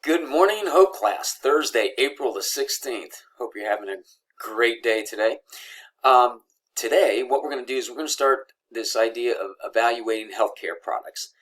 Good morning, Hope Class. Thursday, April the 16th. Hope you're having a great day today. Today, what we're going to do is we're going to start this idea of evaluating healthcare products.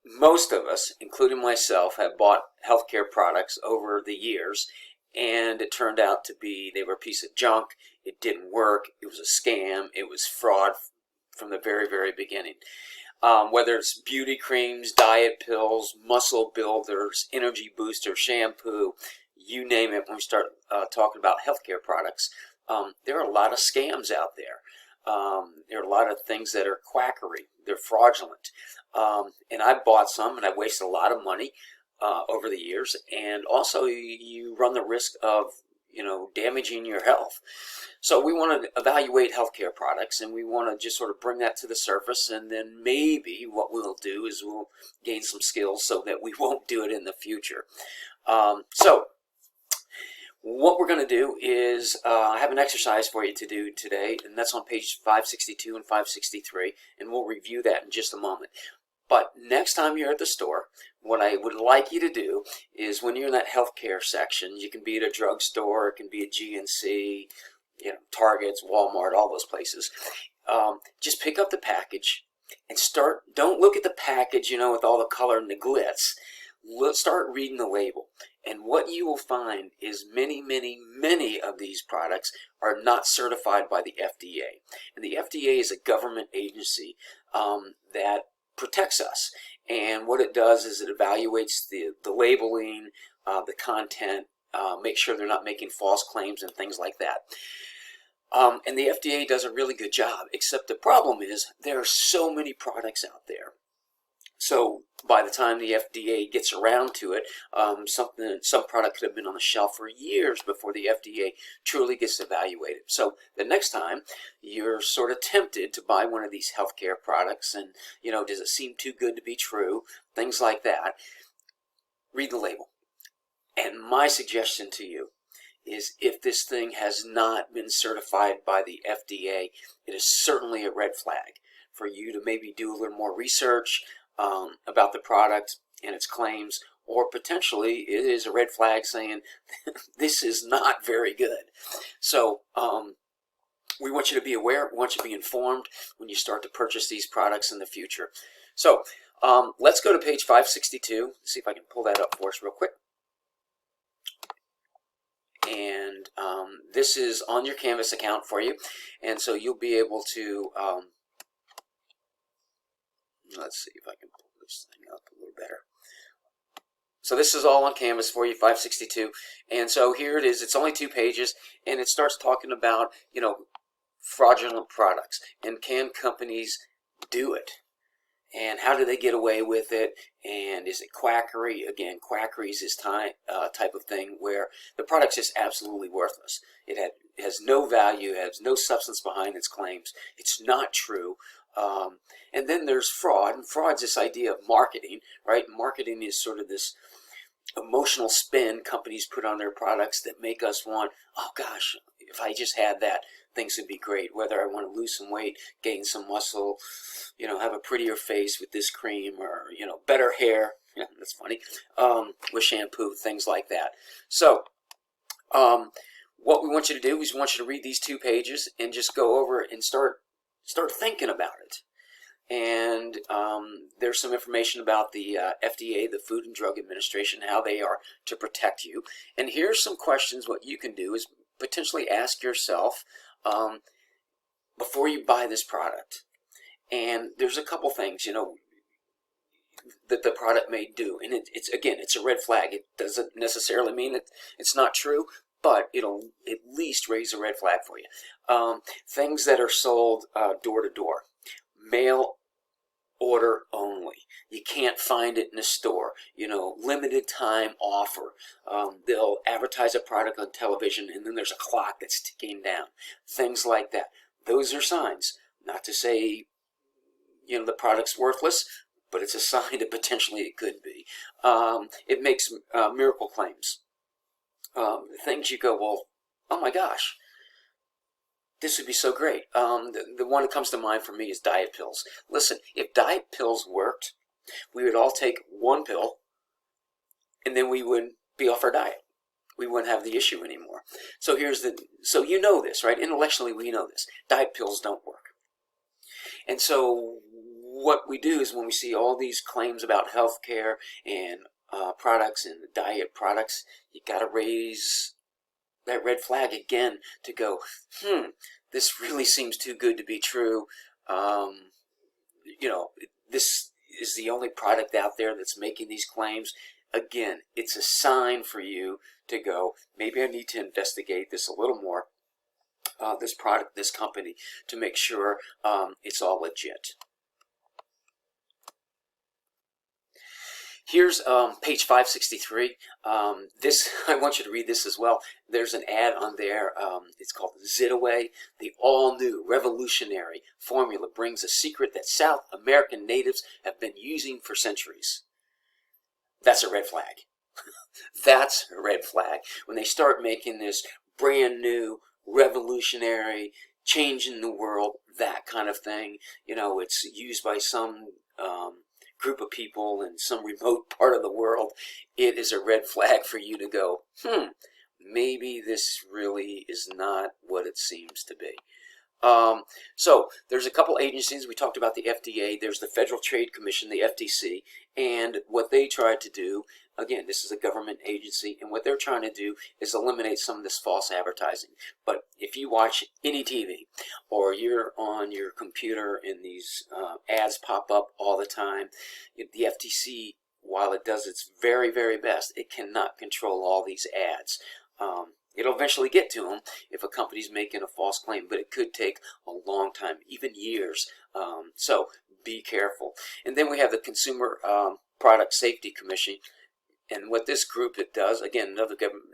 Most of us, including myself, have bought healthcare products over the years, and it turned out to be they were a piece of junk. It didn't work. It was a scam. It was fraud from the very, very beginning. Whether it's beauty creams, diet pills, muscle builders, energy booster, shampoo, you name it. When we start talking about healthcare products, there are a lot of scams out there. There are a lot of things that are quackery. They're fraudulent. And I bought some, and I wasted a lot of money over the years. And also, you run the risk of damaging your health. So we want to evaluate healthcare products, and we want to just sort of bring that to the surface, and then maybe what we'll do is we'll gain some skills so that we won't do it in the future. So what we're going to do is I have an exercise for you to do today, and that's on page 562 and 563, and we'll review that in just a moment. But next time you're at the store, what I would like you to do is when you're in that healthcare section, you can be at a drugstore, it can be at GNC, Targets, Walmart, all those places. Just pick up the package and don't look at the package, with all the color and the glitz. Start reading the label. And what you will find is many, many, many of these products are not certified by the FDA. And the FDA is a government agency that protects us. And what it does is it evaluates the labeling, the content, make sure they're not making false claims and things like that. And the FDA does a really good job, except the problem is there are so many products out there. So by the time the FDA gets around to it, some product could have been on the shelf for years before the FDA truly gets evaluated. So the next time you're sort of tempted to buy one of these healthcare products and, does it seem too good to be true? Things like that. Read the label. And my suggestion to you is if this thing has not been certified by the FDA, it is certainly a red flag for you to maybe do a little more research about the product and its claims, or potentially it is a red flag saying this is not very good. So we want you to be aware, we want you to be informed when you start to purchase these products in the future. So let's go to page 562, see if I can pull that up for us real quick. And this is on your Canvas account for you, and so you'll be able to let's see if I can pull this thing up a little better. So this is all on Canvas for you, 562, and so here it is. It's only 2 pages, and it starts talking about fraudulent products and can companies do it, and how do they get away with it, and is it quackery? Again, quackery is this type of thing where the product's just absolutely worthless. It has no value, it has no substance behind its claims. It's not true. And then there's fraud, and fraud's this idea of marketing, right? Marketing is sort of this emotional spin companies put on their products that make us want, oh gosh, if I just had that, things would be great. Whether I want to lose some weight, gain some muscle, have a prettier face with this cream, or, better hair. Yeah, that's funny. With shampoo, things like that. So, what we want you to do is we want you to read these 2 pages and just go over and start thinking about it. And there's some information about the FDA, the Food and Drug Administration, how they are to protect you. And here's some questions. What you can do is potentially ask yourself before you buy this product. And there's a couple things, that the product may do. And it's a red flag. It doesn't necessarily mean that it's not true, but it'll at least raise a red flag for you. Things that are sold door to door. Mail order only. You can't find it in a store. Limited time offer. They'll advertise a product on television, and then there's a clock that's ticking down. Things like that. Those are signs. Not to say, the product's worthless, but it's a sign that potentially it could be. It makes miracle claims. Things you go, well, oh my gosh, this would be so great. The one that comes to mind for me is diet pills. Listen, if diet pills worked, we would all take one pill and then we would be off our diet. We wouldn't have the issue anymore. So so you know this, right? Intellectually, we know this. Diet pills don't work. And so what we do is when we see all these claims about healthcare and products and diet products, you got to raise that red flag again to go, this really seems too good to be true. This is the only product out there that's making these claims. Again, it's a sign for you to go, maybe I need to investigate this a little more, this product, this company, to make sure it's all legit. Here's page 563. This, I want you to read this as well. There's an ad on there. It's called Zitaway. The all-new revolutionary formula brings a secret that South American natives have been using for centuries. That's a red flag. That's a red flag. When they start making this brand new, revolutionary, changing the world, that kind of thing, it's used by some group of people in some remote part of the world, it is a red flag for you to go, maybe this really is not what it seems to be. So there's a couple agencies. We talked about the FDA. There's the Federal Trade Commission, the FTC, and what they tried to do, again, this is a government agency, and what they're trying to do is eliminate some of this false advertising. But if you watch any TV or you're on your computer and these ads pop up all the time, the FTC, while it does its very, very best, it cannot control all these ads. It'll eventually get to them if a company's making a false claim, but it could take a long time, even years. So be careful. And then we have the Consumer Product Safety Commission. And what this group does, again, another government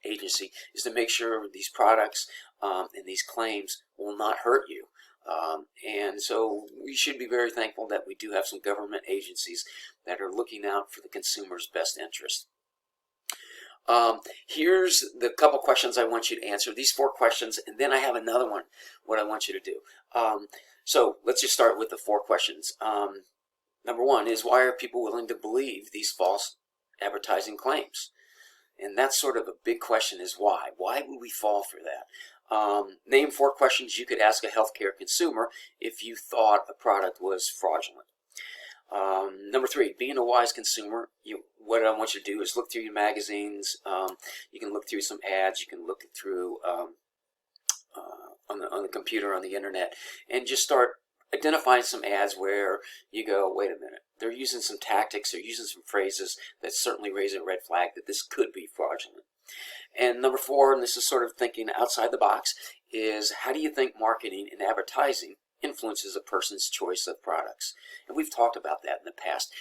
agency, is to make sure these products and these claims will not hurt you. And so we should be very thankful that we do have some government agencies that are looking out for the consumer's best interest. Here's the couple questions I want you to answer. These 4 questions, and then I have another one, what I want you to do. So let's just start with the 4 questions. Number 1 is, why are people willing to believe these false advertising claims? And that's sort of a big question, is why? Why would we fall for that? Name 4 questions you could ask a healthcare consumer if you thought a product was fraudulent. Number 3, being a wise consumer, what I want you to do is look through your magazines. You can look through some ads. You can look through on the computer, on the internet, and just start identifying some ads where you go, wait a minute, they're using some tactics, they're using some phrases that certainly raise a red flag that this could be fraudulent. And number 4, and this is sort of thinking outside the box, is how do you think marketing and advertising influences a person's choice of products? And we've talked about that in the past.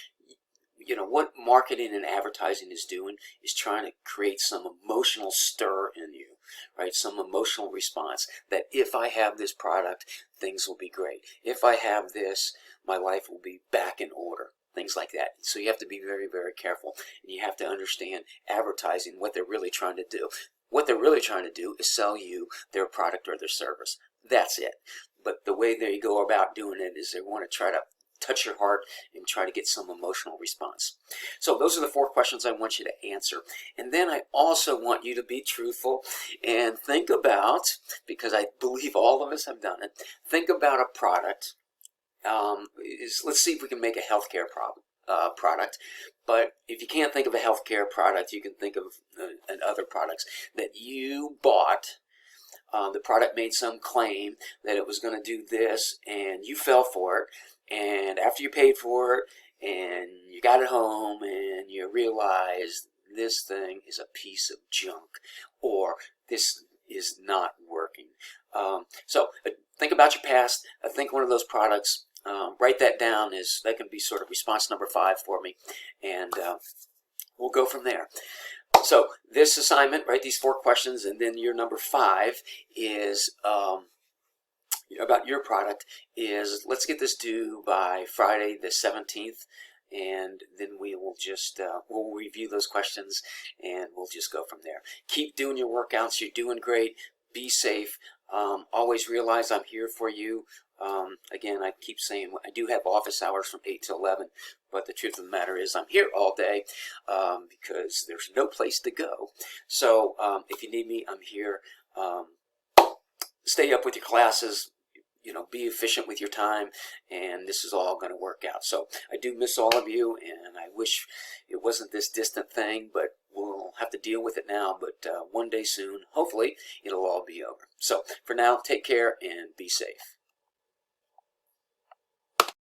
What marketing and advertising is doing is trying to create some emotional stir in you, right? Some emotional response that if I have this product, things will be great. If I have this, my life will be back in order. Things like that. So you have to be very, very careful, and you have to understand advertising, what they're really trying to do. What they're really trying to do is sell you their product or their service. That's it. But the way they go about doing it is they want to try to touch your heart and try to get some emotional response. So those are the 4 questions I want you to answer. And then I also want you to be truthful and think about, because I believe all of us have done it, think about a product. Let's see if we can make a healthcare product. But if you can't think of a healthcare product, you can think of other products that you bought. The product made some claim that it was going to do this, and you fell for it. And after you paid for it, and you got it home, and you realized this thing is a piece of junk, or this is not working. So think about your past. Think one of those products. Write that down. That can be sort of response number 5 for me, and we'll go from there. So this assignment, write these 4 questions, and then your number 5 is about your product is, let's get this due by Friday the 17th, and then we will just we'll review those questions, and we'll just go from there. Keep doing your workouts. You're doing great. Be safe. Always realize I'm here for you. Again, I keep saying I do have office hours from 8 to 11, but the truth of the matter is I'm here all day because there's no place to go. So if you need me, I'm here. Stay up with your classes. Be efficient with your time, and this is all going to work out. So I do miss all of you, and I wish it wasn't this distant thing, but we'll have to deal with it now. But one day soon, hopefully, it'll all be over. So for now, take care and be safe.